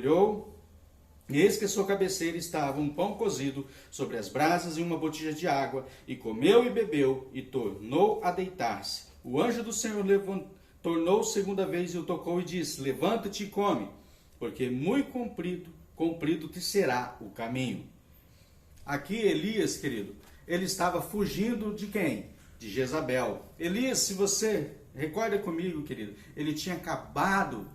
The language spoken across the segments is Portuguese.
Olhou, e eis que à sua cabeceira estava um pão cozido sobre as brasas e uma botija de água, e comeu e bebeu, e tornou a deitar-se. O anjo do Senhor tornou segunda vez e o tocou e disse: levanta-te e come, porque muito comprido te será o caminho. Aqui Elias, querido, ele estava fugindo de quem? De Jezabel. Elias, se você recorda comigo, querido, ele tinha acabado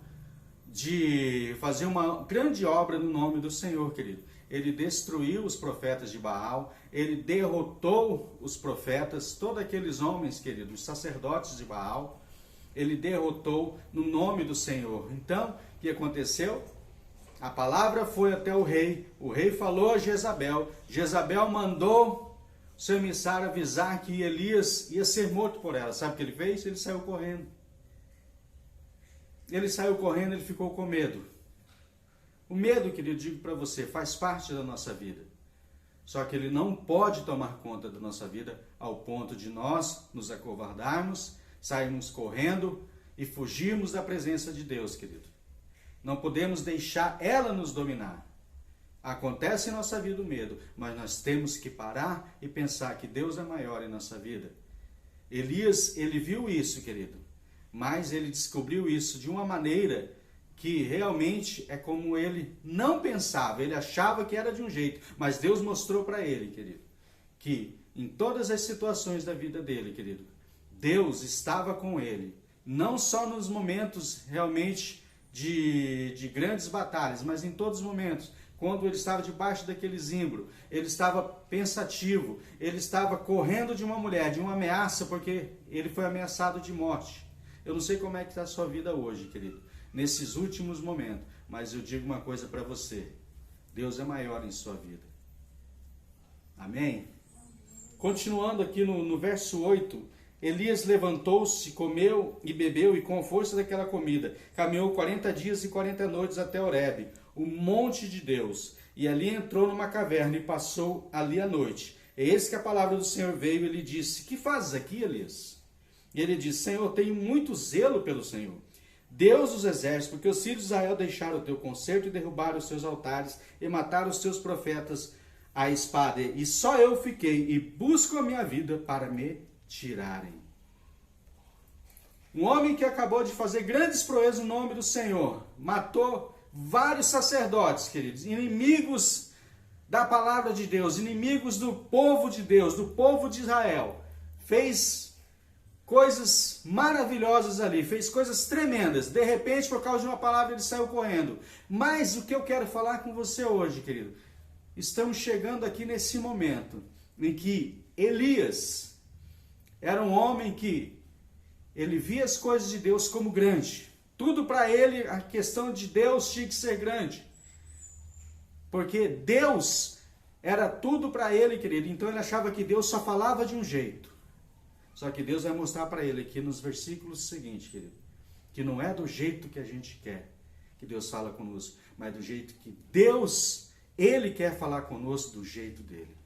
de fazer uma grande obra no nome do Senhor, querido. Ele destruiu os profetas de Baal, ele derrotou os profetas, todos aqueles homens, querido, os sacerdotes de Baal, ele derrotou no nome do Senhor. Então, o que aconteceu? A palavra foi até o rei falou a Jezabel, Jezabel mandou o seu emissário avisar que Elias ia ser morto por ela. Sabe o que ele fez? Ele saiu correndo. Ele ficou com medo. O medo, querido, digo para você, faz parte da nossa vida. Só que ele não pode tomar conta da nossa vida ao ponto de nós nos acovardarmos, sairmos correndo e fugirmos da presença de Deus, querido. Não podemos deixar ela nos dominar. Acontece em nossa vida o medo, mas nós temos que parar e pensar que Deus é maior em nossa vida. Elias, ele viu isso, querido. Mas ele descobriu isso de uma maneira que realmente é como ele não pensava. Ele achava que era de um jeito, mas Deus mostrou para ele, querido, que em todas as situações da vida dele, querido, Deus estava com ele. Não só nos momentos realmente de grandes batalhas, mas em todos os momentos. Quando ele estava debaixo daquele zimbro, ele estava pensativo, ele estava correndo de uma mulher, de uma ameaça, porque ele foi ameaçado de morte. Eu não sei como é que está a sua vida hoje, querido, nesses últimos momentos, mas eu digo uma coisa para você: Deus é maior em sua vida. Amém? Continuando aqui no verso 8, Elias levantou-se, comeu e bebeu, e com a força daquela comida, caminhou 40 dias e 40 noites até Horebe, o monte de Deus, e ali entrou numa caverna e passou ali a noite. Eis que a palavra do Senhor veio e lhe disse: que fazes aqui, Elias? E ele disse: Senhor, tenho muito zelo pelo Senhor, Deus dos exércitos, porque os filhos de Israel deixaram o teu concerto e derrubaram os teus altares e mataram os teus profetas à espada. E só eu fiquei e busco a minha vida para me tirarem. Um homem que acabou de fazer grandes proezas no nome do Senhor, matou vários sacerdotes, queridos, inimigos da palavra de Deus, inimigos do povo de Deus, do povo de Israel, fez coisas maravilhosas ali, fez coisas tremendas. De repente, por causa de uma palavra, ele saiu correndo. Mas o que eu quero falar com você hoje, querido, estamos chegando aqui nesse momento em que Elias era um homem que ele via as coisas de Deus como grande. Tudo para ele, a questão de Deus tinha que ser grande. Porque Deus era tudo para ele, querido. Então ele achava que Deus só falava de um jeito. Só que Deus vai mostrar para ele aqui nos versículos seguintes, querido, que não é do jeito que a gente quer que Deus fala conosco, mas do jeito que Deus, Ele quer falar conosco do jeito dele.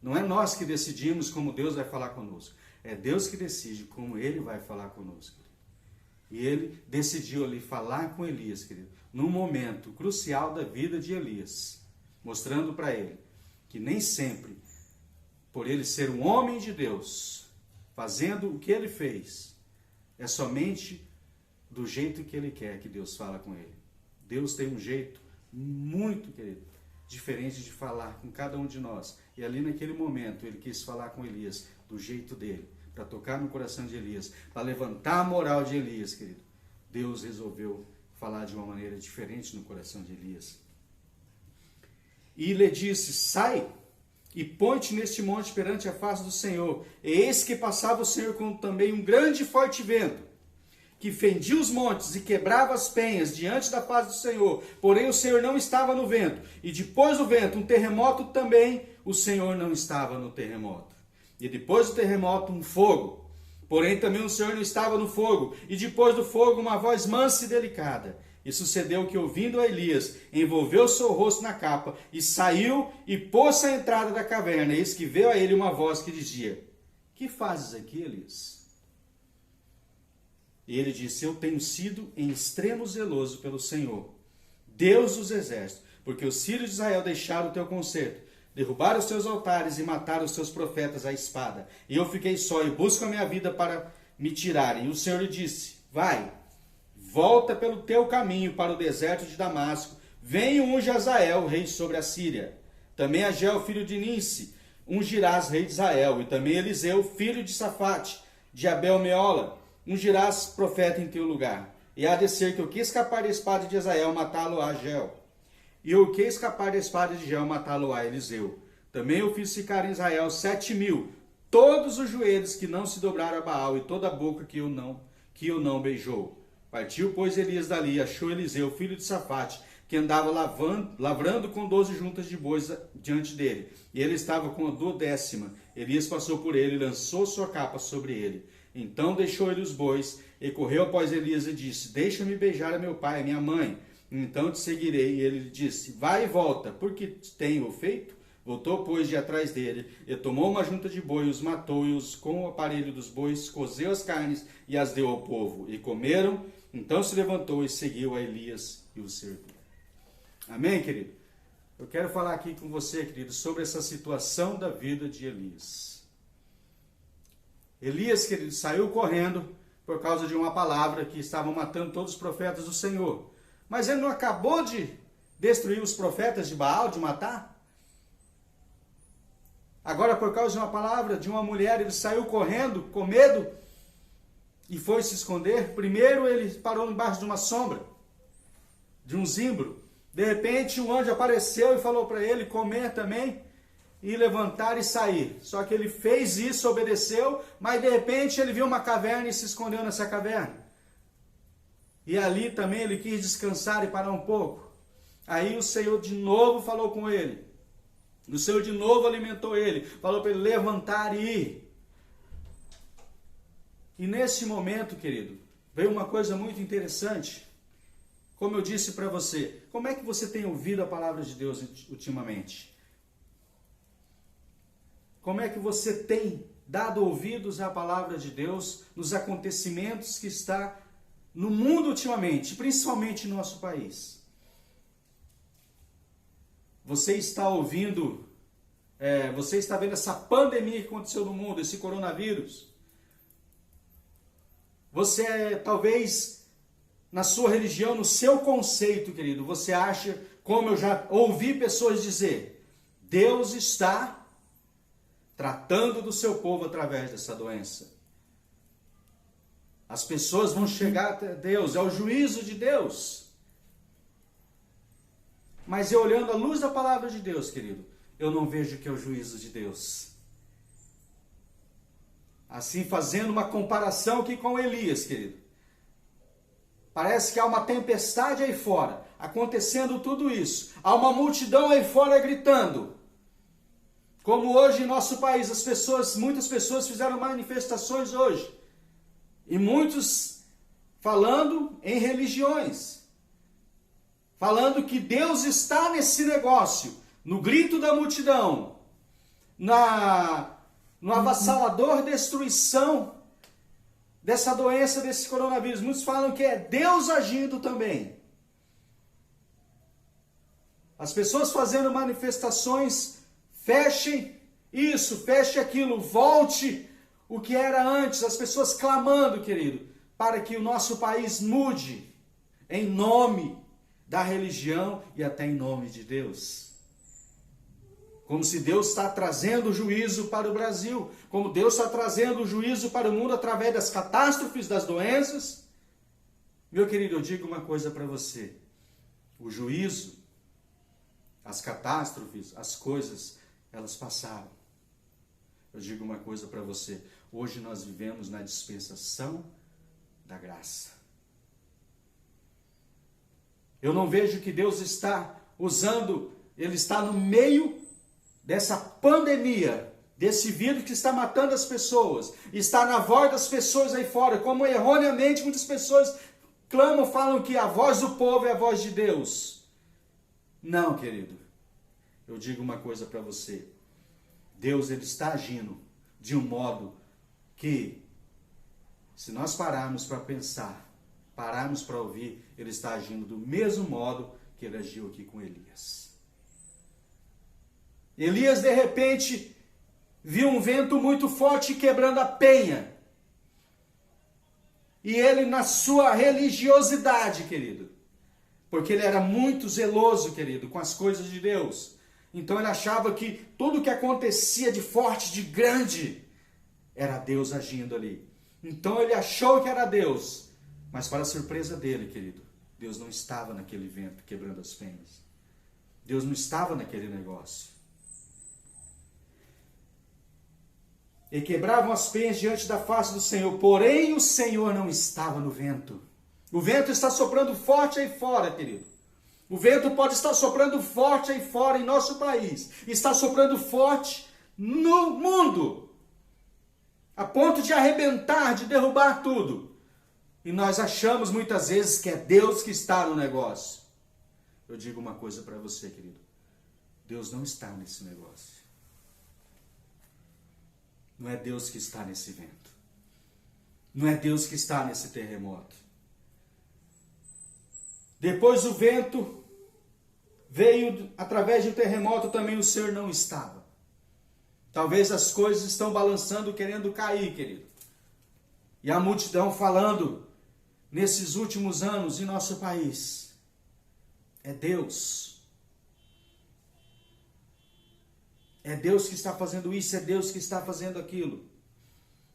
Não é nós que decidimos como Deus vai falar conosco. É Deus que decide como Ele vai falar conosco. E Ele decidiu ali falar com Elias, querido, num momento crucial da vida de Elias, mostrando para ele que nem sempre, por ele ser um homem de Deus, fazendo o que ele fez, é somente do jeito que ele quer que Deus fala com ele. Deus tem um jeito muito, querido, diferente de falar com cada um de nós. E ali naquele momento ele quis falar com Elias do jeito dele, para tocar no coração de Elias, para levantar a moral de Elias, querido. Deus resolveu falar de uma maneira diferente no coração de Elias. E lhe disse: sai e põe-te neste monte perante a face do Senhor. E eis que passava o Senhor com também um grande e forte vento, que fendia os montes e quebrava as penhas diante da face do Senhor. Porém o Senhor não estava no vento. E depois do vento um terremoto também, o Senhor não estava no terremoto. E depois do terremoto um fogo. Porém também o Senhor não estava no fogo. E depois do fogo uma voz mansa e delicada. E sucedeu que, ouvindo a Elias, envolveu seu rosto na capa, e saiu e pôs-se à entrada da caverna. Eis que veio a ele uma voz que dizia: que fazes aqui, Elias? E ele disse: eu tenho sido em extremo zeloso pelo Senhor, Deus dos exércitos, porque os filhos de Israel deixaram o teu conserto, derrubaram os teus altares e mataram os teus profetas à espada. E eu fiquei só e busco a minha vida para me tirarem. E o Senhor lhe disse, vai, volta pelo teu caminho para o deserto de Damasco, vem e unge Azael, rei sobre a Síria. Também Ageu, filho de Ninsi, ungirás rei de Israel. E também Eliseu, filho de Safate, de Abel-Meola, ungirás profeta em teu lugar. E há de ser que o que escapar da espada de Azael, matá-lo a Ageu. E o que escapar da espada de Ageu, matá-lo a Eliseu. Também eu fiz ficar em Israel 7.000, todos os joelhos que não se dobraram a Baal, e toda a boca que o não beijou. Partiu, pois, Elias dali, e achou Eliseu, filho de Safate, que andava lavrando com 12 juntas de bois diante dele. E ele estava com a 12ª. Elias passou por ele e lançou sua capa sobre ele. Então deixou ele os bois, e correu após Elias e disse, deixa-me beijar a meu pai e a minha mãe. Então te seguirei. E ele lhe disse, vai e volta, porque tenho feito? Voltou, pois, de atrás dele, e tomou uma junta de boi, os matou, e os com o aparelho dos bois, cozeu as carnes, e as deu ao povo. E comeram. Então se levantou e seguiu a Elias e o serviu. Amém, querido? Eu quero falar aqui com você, querido, sobre essa situação da vida de Elias. Elias, querido, saiu correndo por causa de uma palavra que estavam matando todos os profetas do Senhor. Mas ele não acabou de destruir os profetas de Baal, de matar? Agora, por causa de uma palavra de uma mulher, ele saiu correndo com medo e foi se esconder. Primeiro ele parou embaixo de uma sombra, de um zimbro. De repente um anjo apareceu e falou para ele comer também e levantar e sair. Só que ele fez isso, obedeceu, mas de repente ele viu uma caverna e se escondeu nessa caverna. E ali também ele quis descansar e parar um pouco. Aí o Senhor de novo falou com ele. O Senhor de novo alimentou ele. Falou para ele levantar e ir. E nesse momento, querido, veio uma coisa muito interessante. Como eu disse para você, como é que você tem ouvido a palavra de Deus ultimamente? Como é que você tem dado ouvidos à palavra de Deus nos acontecimentos que está no mundo ultimamente, principalmente no nosso país? Você está ouvindo, você está vendo essa pandemia que aconteceu no mundo, esse coronavírus? Você talvez na sua religião, no seu conceito, querido, você acha, como eu já ouvi pessoas dizer, Deus está tratando do seu povo através dessa doença. As pessoas vão chegar até Deus, é o juízo de Deus. Mas eu olhando à luz da palavra de Deus, querido, eu não vejo que é o juízo de Deus. Assim, fazendo uma comparação aqui com Elias, querido. Parece que há uma tempestade aí fora, acontecendo tudo isso. Há uma multidão aí fora gritando. Como hoje em nosso país, muitas pessoas fizeram manifestações hoje. E muitos falando em religiões. Falando que Deus está nesse negócio, no grito da multidão, no avassalador destruição dessa doença, desse coronavírus. Muitos falam que é Deus agindo também. As pessoas fazendo manifestações, feche isso, feche aquilo, volte o que era antes. As pessoas clamando, querido, para que o nosso país mude em nome da religião e até em nome de Deus. Como se Deus está trazendo juízo para o Brasil, como Deus está trazendo juízo para o mundo através das catástrofes, das doenças. Meu querido, eu digo uma coisa para você. O juízo, as catástrofes, as coisas, elas passaram. Eu digo uma coisa para você. Hoje nós vivemos na dispensação da graça. Eu não vejo que Deus está usando, Ele está no meio dessa pandemia, desse vírus que está matando as pessoas, está na voz das pessoas aí fora, como erroneamente muitas pessoas clamam, falam que a voz do povo é a voz de Deus. Não, querido, eu digo uma coisa para você, Deus ele está agindo de um modo que, se nós pararmos para pensar, pararmos para ouvir, Ele está agindo do mesmo modo que ele agiu aqui com Elias. Elias, de repente, viu um vento muito forte quebrando a penha. E ele, na sua religiosidade, querido, porque ele era muito zeloso, querido, com as coisas de Deus. Então ele achava que tudo que acontecia de forte, de grande, era Deus agindo ali. Então ele achou que era Deus. Mas para a surpresa dele, querido, Deus não estava naquele vento quebrando as penhas. Deus não estava naquele negócio. E quebravam as penhas diante da face do Senhor. Porém, o Senhor não estava no vento. O vento está soprando forte aí fora, querido. O vento pode estar soprando forte aí fora em nosso país. Está soprando forte no mundo. A ponto de arrebentar, de derrubar tudo. E nós achamos muitas vezes que é Deus que está no negócio. Eu digo uma coisa para você, querido. Deus não está nesse negócio. Não é Deus que está nesse vento. Não é Deus que está nesse terremoto. Depois o vento veio através de um terremoto, também o Senhor não estava. Talvez as coisas estão balançando, querendo cair, querido. E a multidão falando nesses últimos anos em nosso país. É Deus. É Deus que está fazendo isso, é Deus que está fazendo aquilo.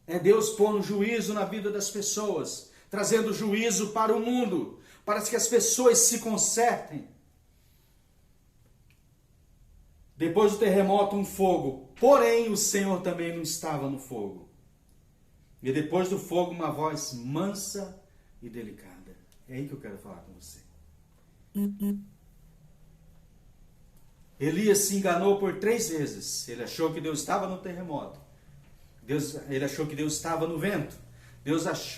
É Deus pondo juízo na vida das pessoas, trazendo juízo para o mundo, para que as pessoas se consertem. Depois do terremoto, um fogo. Porém, o Senhor também não estava no fogo. E depois do fogo, uma voz mansa e delicada. É aí que eu quero falar com você. Elias se enganou por 3 vezes. Ele achou que Deus estava no terremoto. Ele achou que Deus estava no vento.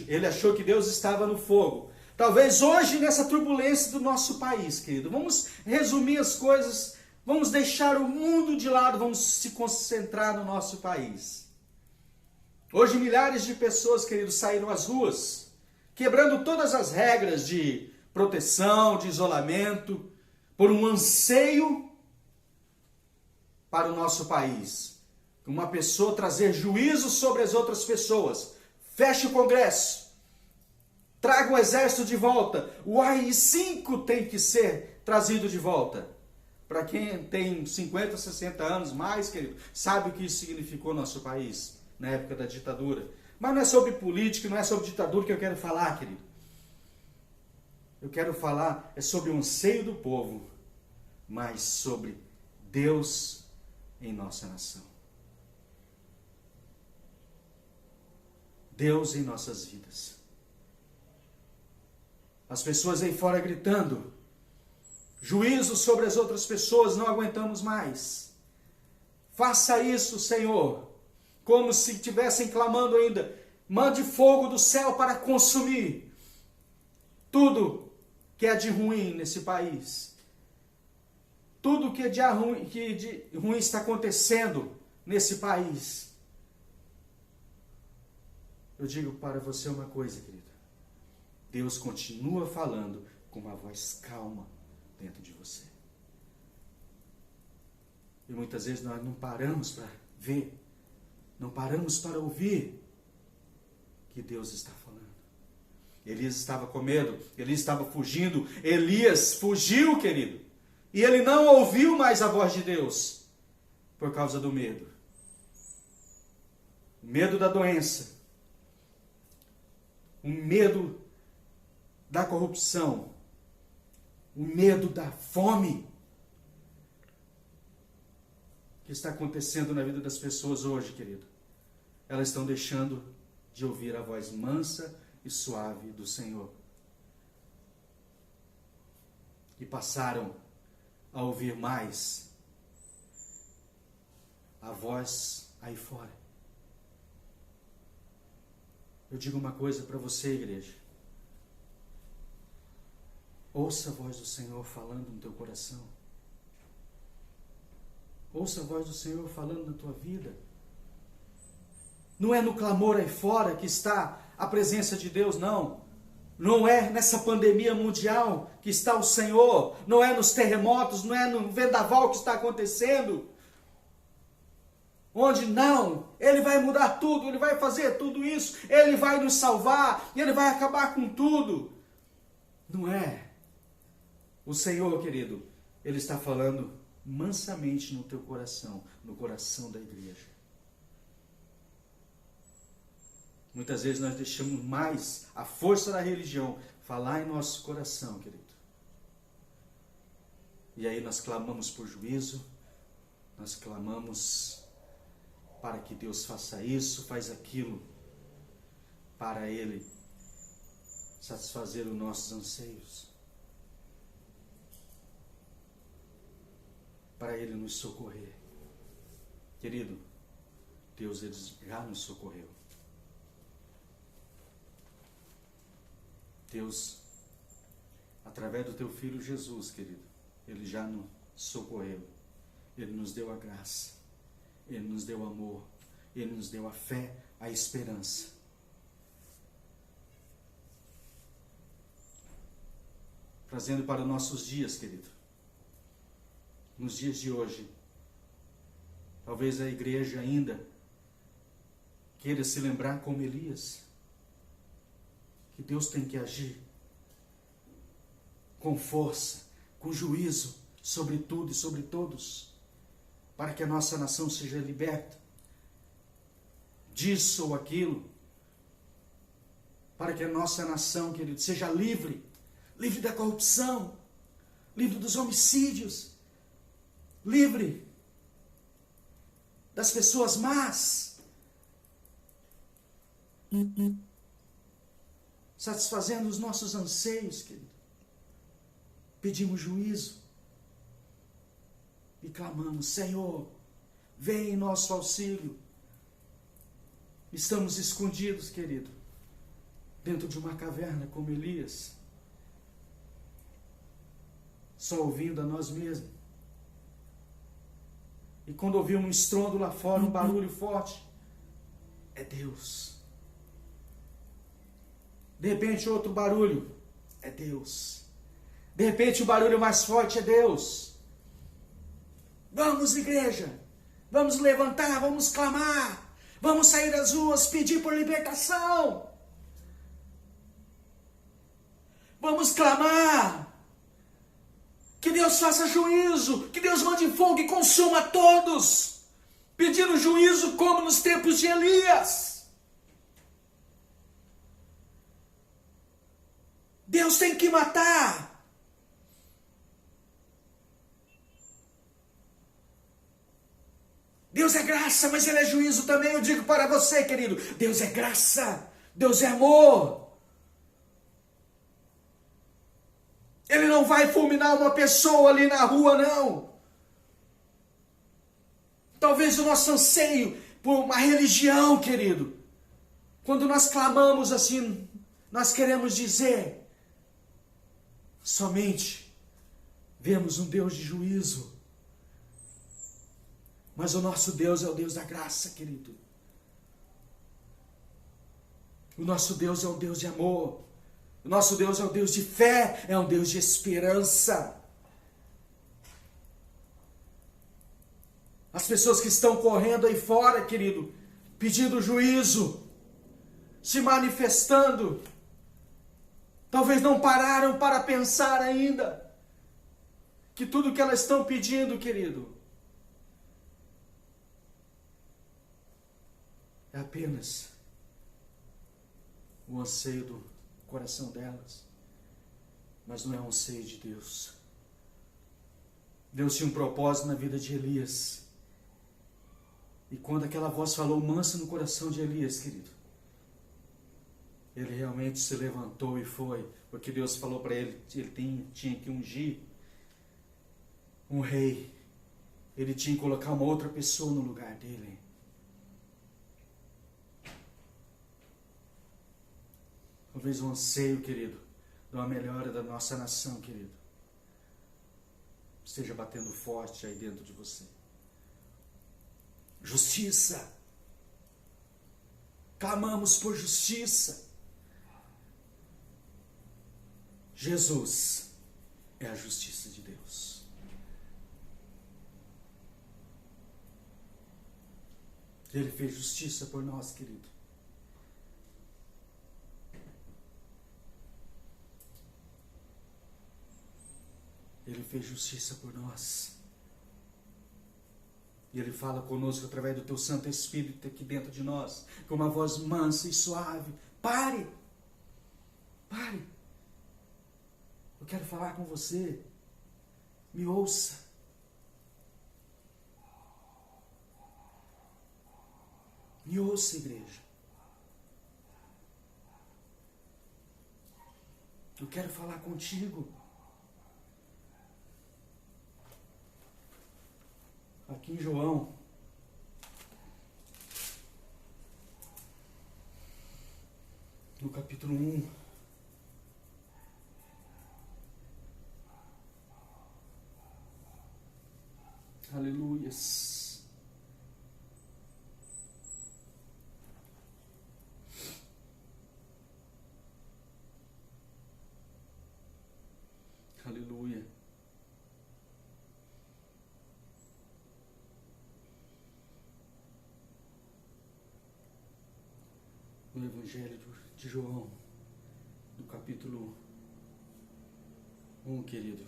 Ele achou que Deus estava no fogo. Talvez hoje, nessa turbulência do nosso país, querido, vamos resumir as coisas, vamos deixar o mundo de lado, vamos se concentrar no nosso país. Hoje, milhares de pessoas, querido, saíram às ruas, quebrando todas as regras de proteção, de isolamento, por um anseio para o nosso país. Uma pessoa trazer juízo sobre as outras pessoas. Feche o Congresso. Traga o exército de volta. O AI-5 tem que ser trazido de volta. Para quem tem 50, 60 anos mais, querido, sabe o que isso significou no nosso país, na época da ditadura. Mas não é sobre política, não é sobre ditadura que eu quero falar, querido. Eu quero falar sobre o anseio do povo, mas sobre Deus em nossa nação. Deus em nossas vidas. As pessoas aí fora gritando, juízo sobre as outras pessoas, não aguentamos mais. Faça isso, Senhor, como se estivessem clamando ainda, mande fogo do céu para consumir tudo que é de ruim nesse país. Tudo que de ruim está acontecendo nesse país. Eu digo para você uma coisa, querido. Deus continua falando com uma voz calma dentro de você. E muitas vezes nós não paramos para ver, não paramos para ouvir que Deus está falando. Elias estava com medo, Elias estava fugindo, Elias fugiu, querido. E ele não ouviu mais a voz de Deus por causa do medo. O medo da doença. O medo da corrupção. O medo da fome que está acontecendo na vida das pessoas hoje, querido. Elas estão deixando de ouvir a voz mansa e suave do Senhor. E passaram a ouvir mais a voz aí fora. Eu digo uma coisa para você, igreja. Ouça a voz do Senhor falando no teu coração. Ouça a voz do Senhor falando na tua vida. Não é no clamor aí fora que está a presença de Deus, não. Não é nessa pandemia mundial que está o Senhor, não é nos terremotos, não é no vendaval que está acontecendo. Onde não, Ele vai mudar tudo, Ele vai fazer tudo isso, Ele vai nos salvar, Ele vai acabar com tudo. Não é. O Senhor, querido, Ele está falando mansamente no teu coração, no coração da igreja. Muitas vezes nós deixamos mais a força da religião falar em nosso coração, querido. E aí nós clamamos por juízo, nós clamamos para que Deus faça isso, faz aquilo, para Ele satisfazer os nossos anseios, para Ele nos socorrer. Querido, Deus Ele já nos socorreu. Deus, através do teu Filho Jesus, querido, Ele já nos socorreu. Ele nos deu a graça, Ele nos deu amor, Ele nos deu a fé, a esperança. Trazendo para os nossos dias, querido. Nos dias de hoje, talvez a igreja ainda queira se lembrar como Elias, que Deus tem que agir com força, com juízo sobre tudo e sobre todos, para que a nossa nação seja liberta disso ou aquilo, para que a nossa nação, querido, seja livre, livre da corrupção, livre dos homicídios, livre das pessoas más, satisfazendo os nossos anseios, querido. Pedimos juízo e clamamos: Senhor, vem em nosso auxílio. Estamos escondidos, querido, dentro de uma caverna como Elias, só ouvindo a nós mesmos. E quando ouvimos um estrondo lá fora, um barulho forte, é Deus. De repente outro barulho, é Deus. De repente o barulho mais forte é Deus. Vamos, igreja, vamos levantar, vamos clamar, vamos sair das ruas, pedir por libertação. Vamos clamar, que Deus faça juízo, que Deus mande fogo e consuma todos, pedindo juízo como nos tempos de Elias. Deus tem que matar. Deus é graça, mas Ele é juízo também. Eu digo para você, querido, Deus é graça, Deus é amor. Ele não vai fulminar uma pessoa ali na rua, não. Talvez o nosso anseio por uma religião, querido, quando nós clamamos assim, nós queremos dizer: somente vemos um Deus de juízo. Mas o nosso Deus é o Deus da graça, querido. O nosso Deus é um Deus de amor. O nosso Deus é um Deus de fé, é um Deus de esperança. As pessoas que estão correndo aí fora, querido, pedindo juízo, se manifestando, talvez não pararam para pensar ainda que tudo que elas estão pedindo, querido, é apenas o anseio do coração delas, mas não é um anseio de Deus. Deus tinha um propósito na vida de Elias, e quando aquela voz falou manso no coração de Elias, querido, ele realmente se levantou e foi, porque Deus falou para ele que ele tinha que ungir um rei, ele tinha que colocar uma outra pessoa no lugar dele. Talvez um anseio, querido, de uma melhora da nossa nação, querido, esteja batendo forte aí dentro de você. Justiça. Clamamos por justiça. Jesus é a justiça de Deus. Ele fez justiça por nós, querido. Ele fez justiça por nós. E Ele fala conosco através do Teu Santo Espírito aqui dentro de nós, com uma voz mansa e suave. Pare! Pare! Eu quero falar com você. Me ouça. Me ouça, igreja. Eu quero falar contigo. Aqui em João, no capítulo 1, aleluias, aleluia. No Evangelho de João, no capítulo 1, querido.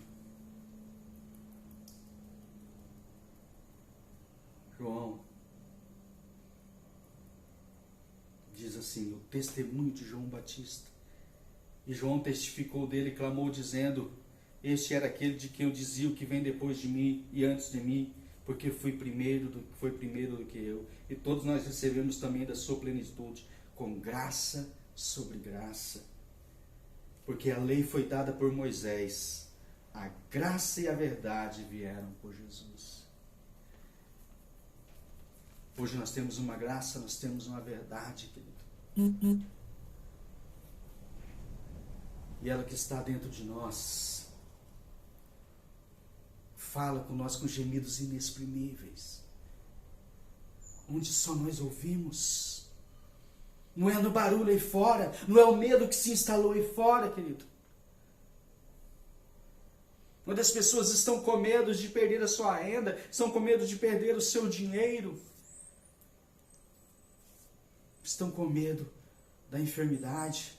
João diz assim, o testemunho de João Batista. E João testificou dele e clamou dizendo, este era aquele de quem eu dizia o que vem depois de mim e antes de mim, porque foi primeiro do que eu. E todos nós recebemos também da sua plenitude, com graça sobre graça. Porque a lei foi dada por Moisés, a graça e a verdade vieram por Jesus. Hoje nós temos uma graça, nós temos uma verdade, querido. E ela que está dentro de nós, fala com nós com gemidos inexprimíveis, onde só nós ouvimos. Não é no barulho aí fora, não é o medo que se instalou aí fora, querido. Onde as pessoas estão com medo de perder a sua renda, estão com medo de perder o seu dinheiro, estão com medo da enfermidade.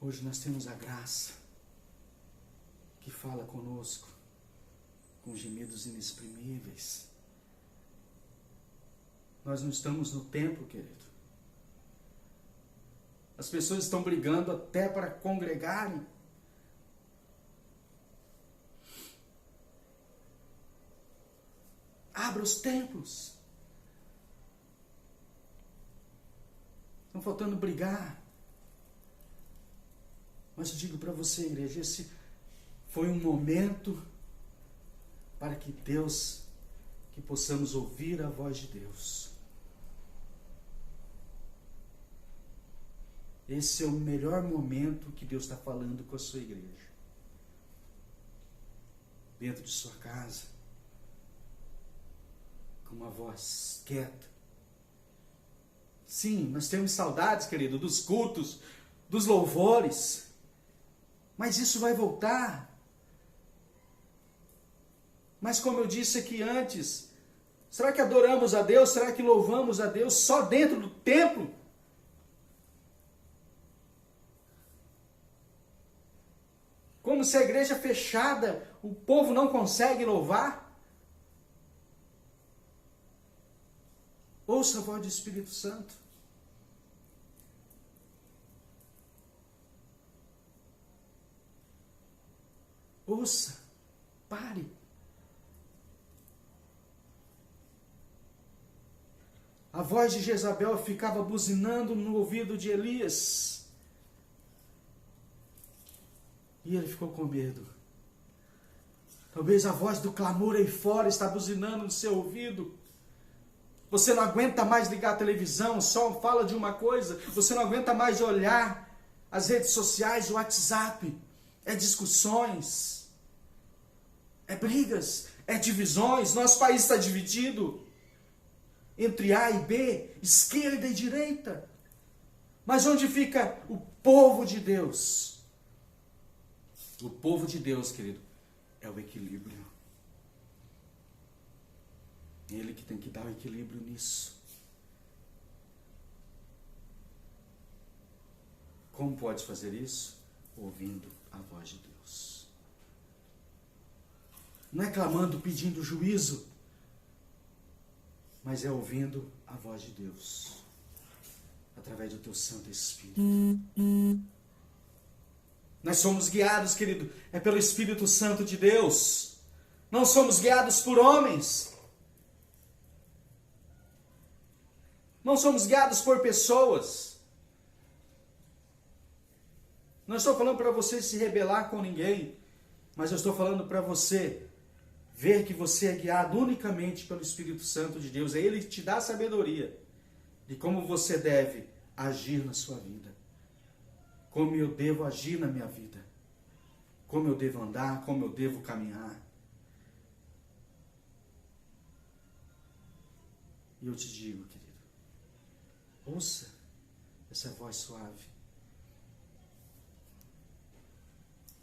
Hoje nós temos a graça que fala conosco com gemidos inexprimíveis. Nós não estamos no templo, querido. As pessoas estão brigando até para congregarem. Abra os templos. Estão faltando brigar. Mas eu digo para você, igreja, esse foi um momento para que possamos ouvir a voz de Deus. Esse é o melhor momento que Deus está falando com a sua igreja. Dentro de sua casa, com uma voz quieta. Sim, nós temos saudades, querido, dos cultos, dos louvores. Mas isso vai voltar. Mas como eu disse aqui antes, será que adoramos a Deus? Será que louvamos a Deus só dentro do templo? Como se a igreja fechada, o povo não consegue louvar? Ouça a voz do Espírito Santo. Ouça, pare. A voz de Jezabel ficava buzinando no ouvido de Elias. E ele ficou com medo. Talvez a voz do clamor aí fora está buzinando no seu ouvido. Você não aguenta mais ligar a televisão, só fala de uma coisa. Você não aguenta mais olhar as redes sociais, o WhatsApp. É discussões, é brigas, é divisões. Nosso país está dividido entre A e B, esquerda e direita. Mas onde fica o povo de Deus? O povo de Deus, querido, é o equilíbrio. Ele que tem que dar o equilíbrio nisso. Como pode fazer isso? Ouvindo a voz de Deus. Não é clamando, pedindo juízo, mas é ouvindo a voz de Deus, através do teu Santo Espírito. Nós somos guiados, querido, é pelo Espírito Santo de Deus. Não somos guiados por homens. Não somos guiados por pessoas. Não estou falando para você se rebelar com ninguém, mas eu estou falando para você ver que você é guiado unicamente pelo Espírito Santo de Deus. É Ele que te dá a sabedoria de como você deve agir na sua vida. Como eu devo agir na minha vida. Como eu devo andar, como eu devo caminhar. E eu te digo, querido, ouça essa voz suave.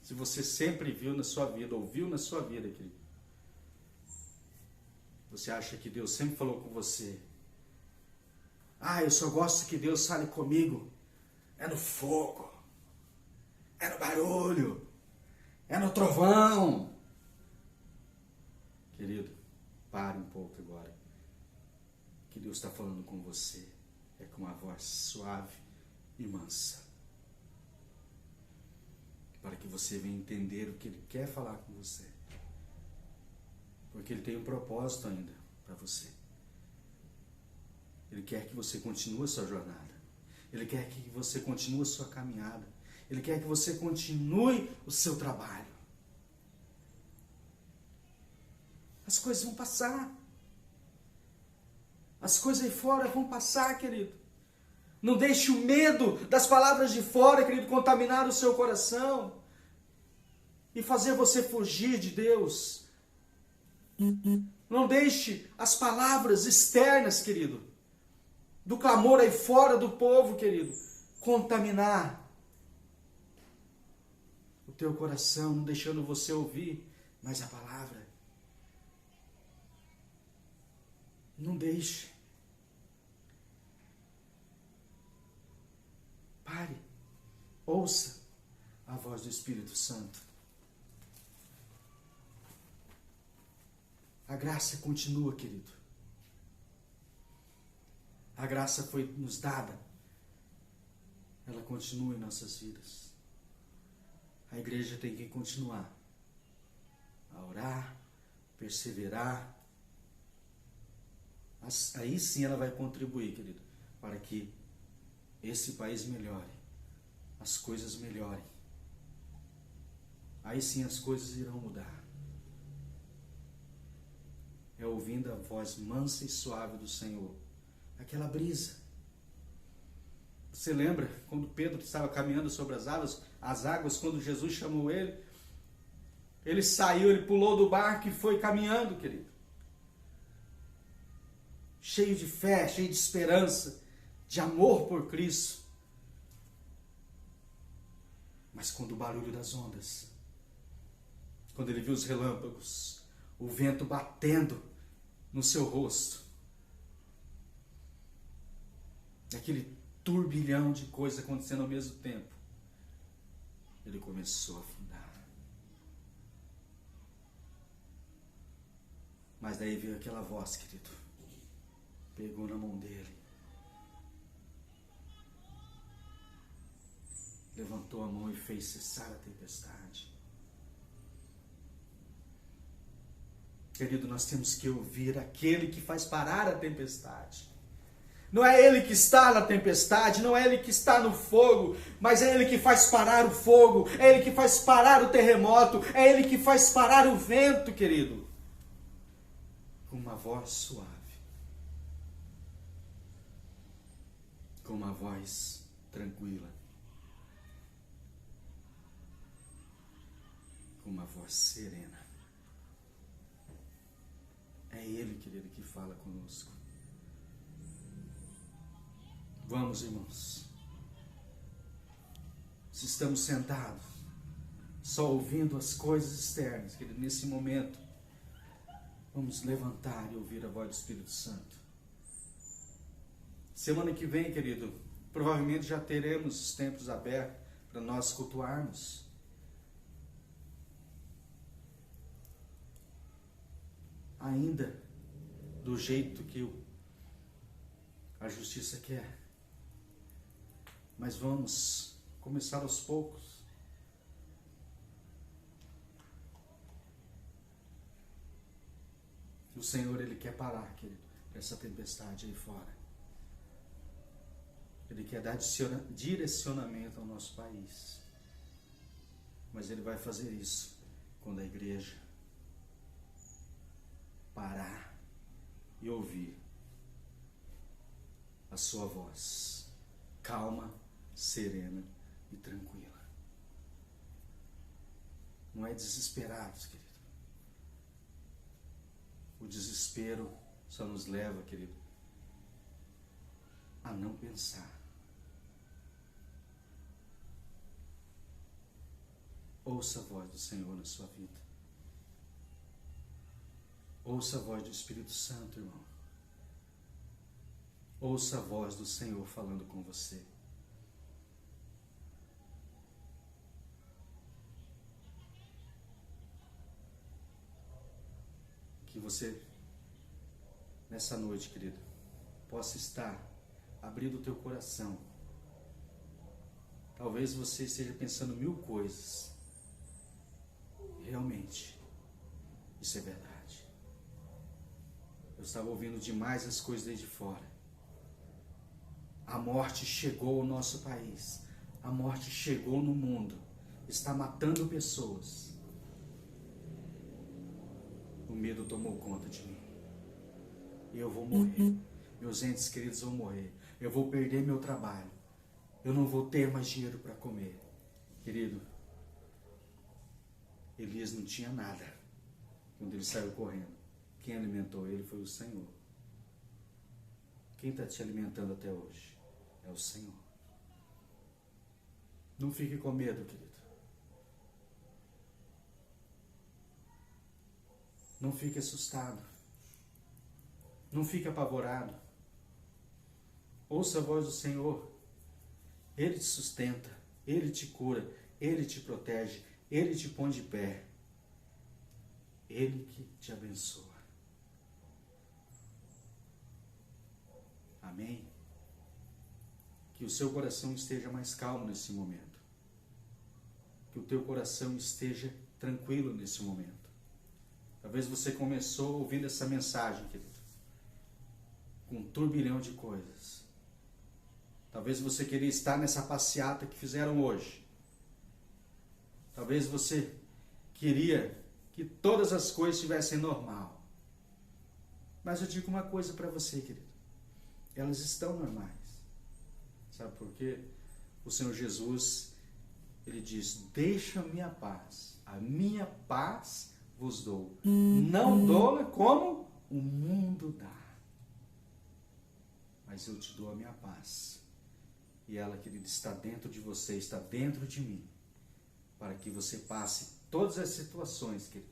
Se você sempre viu na sua vida, ouviu na sua vida, querido, você acha que Deus sempre falou com você: ah, eu só gosto que Deus fale comigo é no fogo, é no barulho, é no trovão. Querido, pare um pouco agora. O que Deus está falando com você é com uma voz suave e mansa, para que você venha entender o que Ele quer falar com você. Porque Ele tem um propósito ainda para você. Ele quer que você continue a sua jornada. Ele quer que você continue a sua caminhada. Ele quer que você continue o seu trabalho. As coisas vão passar. As coisas aí fora vão passar, querido. Não deixe o medo das palavras de fora, querido, contaminar o seu coração e fazer você fugir de Deus. Não deixe as palavras externas, querido, do clamor aí fora do povo, querido, contaminar o teu coração, não deixando você ouvir mais a palavra. Não deixe. Pare. Ouça a voz do Espírito Santo. A graça continua, querido. A graça foi nos dada. Ela continua em nossas vidas. A igreja tem que continuar a orar, perseverar. Aí sim ela vai contribuir, querido, para que esse país melhore, as coisas melhorem. Aí sim as coisas irão mudar. É ouvindo a voz mansa e suave do Senhor. Aquela brisa. Você lembra quando Pedro estava caminhando sobre as águas, quando Jesus chamou ele? Ele saiu, ele pulou do barco e foi caminhando, querido. Cheio de fé, cheio de esperança, de amor por Cristo. Mas quando o barulho das ondas, quando ele viu os relâmpagos, o vento batendo no seu rosto, aquele turbilhão de coisas acontecendo ao mesmo tempo, ele começou a afundar. Mas daí veio aquela voz, querido, pegou na mão dele, levantou a mão e fez cessar a tempestade. Querido, nós temos que ouvir aquele que faz parar a tempestade. Não é ele que está na tempestade, não é ele que está no fogo, mas é ele que faz parar o fogo, é ele que faz parar o terremoto, é ele que faz parar o vento, querido. Com uma voz suave, com uma voz tranquila, com uma voz serena. É Ele, querido, que fala conosco. Vamos, irmãos. Se estamos sentados, só ouvindo as coisas externas, querido, nesse momento, vamos levantar e ouvir a voz do Espírito Santo. Semana que vem, querido, provavelmente já teremos os templos abertos para nós cultuarmos. Ainda do jeito que a justiça quer. Mas vamos começar aos poucos. O Senhor, Ele quer parar, querido, essa tempestade aí fora. Ele quer dar direcionamento ao nosso país. Mas Ele vai fazer isso quando a igreja parar e ouvir a sua voz, calma, serena e tranquila. Não é desesperados, querido. O desespero só nos leva, querido, a não pensar. Ouça a voz do Senhor na sua vida. Ouça a voz do Espírito Santo, irmão. Ouça a voz do Senhor falando com você. Que você, nessa noite, querido, possa estar abrindo o teu coração. Talvez você esteja pensando 1000 coisas. Realmente, isso é verdade. Eu estava ouvindo demais as coisas desde fora. A morte chegou ao nosso país. A morte chegou no mundo. Está matando pessoas. O medo tomou conta de mim. Eu vou morrer. Meus entes queridos vão morrer. Eu vou perder meu trabalho. Eu não vou ter mais dinheiro para comer. Querido, Elias não tinha nada quando ele saiu correndo. Quem alimentou ele foi o Senhor. Quem está te alimentando até hoje é o Senhor. Não fique com medo, querido. Não fique assustado. Não fique apavorado. Ouça a voz do Senhor. Ele te sustenta, Ele te cura, Ele te protege, Ele te põe de pé. Ele que te abençoa. Amém? Que o seu coração esteja mais calmo nesse momento. Que o teu coração esteja tranquilo nesse momento. Talvez você começou ouvindo essa mensagem, querido, com um turbilhão de coisas. Talvez você queria estar nessa passeata que fizeram hoje. Talvez você queria que todas as coisas estivessem normal. Mas eu digo uma coisa para você, querido. Elas estão normais. Sabe por quê? O Senhor Jesus, Ele diz: deixa-me a paz. A minha paz vos dou. Não dou como o mundo dá. Mas eu te dou a minha paz. E ela, querido, está dentro de você, está dentro de mim. Para que você passe todas as situações, querido,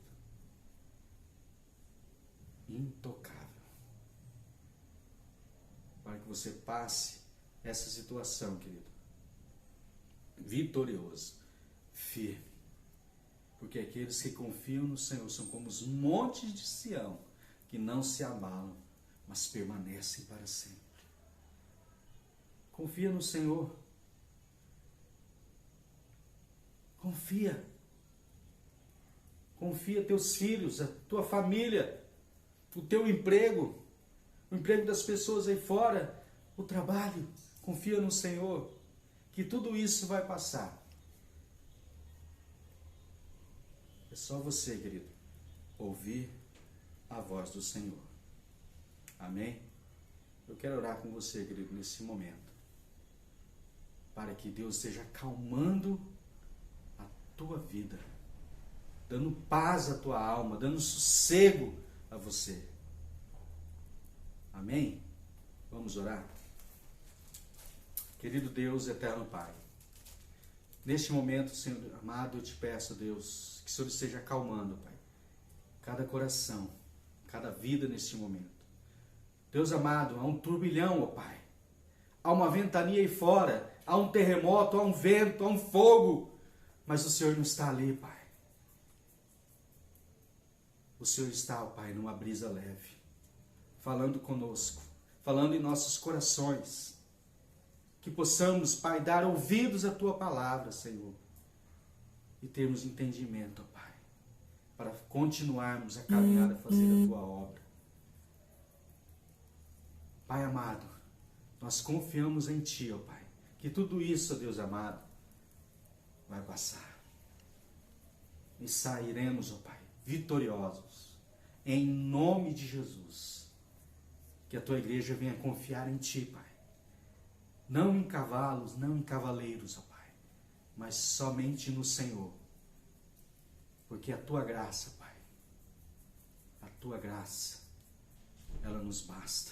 intocável. Para que você passe essa situação, querido, vitorioso, firme. Porque aqueles que confiam no Senhor são como os montes de Sião, que não se abalam, mas permanecem para sempre. Confia no Senhor. Confia. Confia teus filhos, a tua família, o teu emprego, o emprego das pessoas aí fora, o trabalho. Confia no Senhor, que tudo isso vai passar. É só você, querido, ouvir a voz do Senhor. Amém? Eu quero orar com você, querido, nesse momento. Para que Deus esteja acalmando a tua vida, dando paz à tua alma, dando sossego a você. Amém? Vamos orar? Querido Deus, eterno Pai, neste momento, Senhor amado, eu te peço, Deus, que o Senhor esteja acalmando, Pai, cada coração, cada vida neste momento. Deus amado, há um turbilhão, ó Pai, há uma ventania aí fora, há um terremoto, há um vento, há um fogo, mas o Senhor não está ali, Pai. O Senhor está, ó Pai, numa brisa leve, falando conosco, falando em nossos corações, que possamos, Pai, dar ouvidos à Tua palavra, Senhor, e termos entendimento, ó Pai, para continuarmos a caminhar, a fazer a Tua obra. Pai amado, nós confiamos em Ti, ó Pai, que tudo isso, ó Deus amado, vai passar. E sairemos, ó Pai, vitoriosos, em nome de Jesus. Que a Tua igreja venha confiar em Ti, Pai. Não em cavalos, não em cavaleiros, ó Pai, mas somente no Senhor. Porque a Tua graça, Pai, a Tua graça, ela nos basta.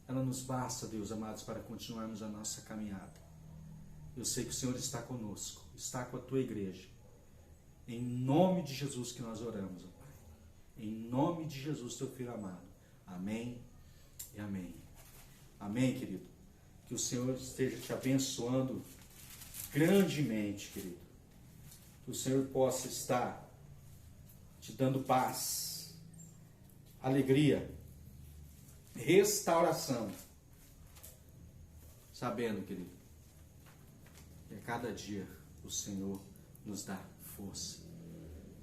Ela nos basta, Deus amados, para continuarmos a nossa caminhada. Eu sei que o Senhor está conosco, está com a Tua igreja. Em nome de Jesus que nós oramos, ó Pai. Em nome de Jesus, Teu Filho amado. Amém e amém. Amém, querido. Que o Senhor esteja te abençoando grandemente, querido. Que o Senhor possa estar te dando paz, alegria, restauração. Sabendo, querido, que a cada dia o Senhor nos dá força,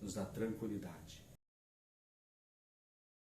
nos dá tranquilidade.